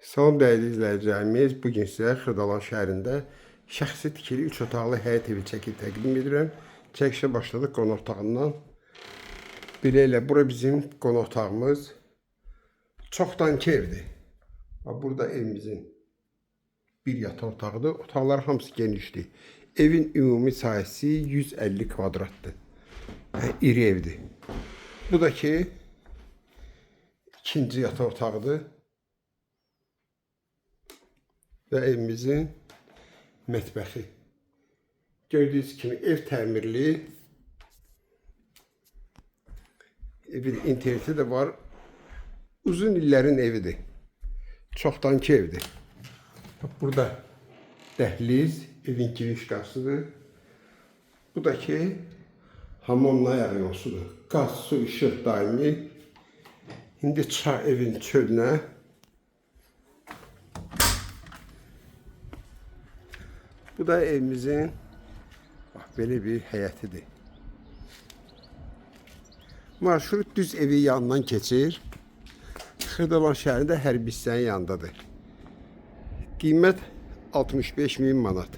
Salam dəyərli izləyicilərimiz, bugün sizə Xırdalan şəhərində şəxsi tikili 3 otaqlı həyət evi çəkib təqdim edirəm. Çəkişə başladıq qonaq otağından. Belə bura bizim qonaq otağımız. Çoxdankı evdir. Burada evimizin bir yataq otağıdır. Otaqlar hamısı genişdir. Evin ümumi sahəsi 150 kvadratdır. İri evdir. Bu da ki ikinci yataq otağıdır. Və evimizin mətbəxi. Gördüyünüz kimi ev təmirli. Evin interneti də var. Uzun illərin evidir. Çoxdankı evdir. Burada dəhliz, evin giriş qapısıdır. Bu da ki hamamın ayağı yolsudur. Qaz, su, işıq daimi. İndi çıxar evin çölünə. Bu da evimizin belə bir həyətidir. Marşrut düz evi yanından keçir. Xırdalan şəhərində hərbi hissənin yanındadır. Qiymət 65.000 manat.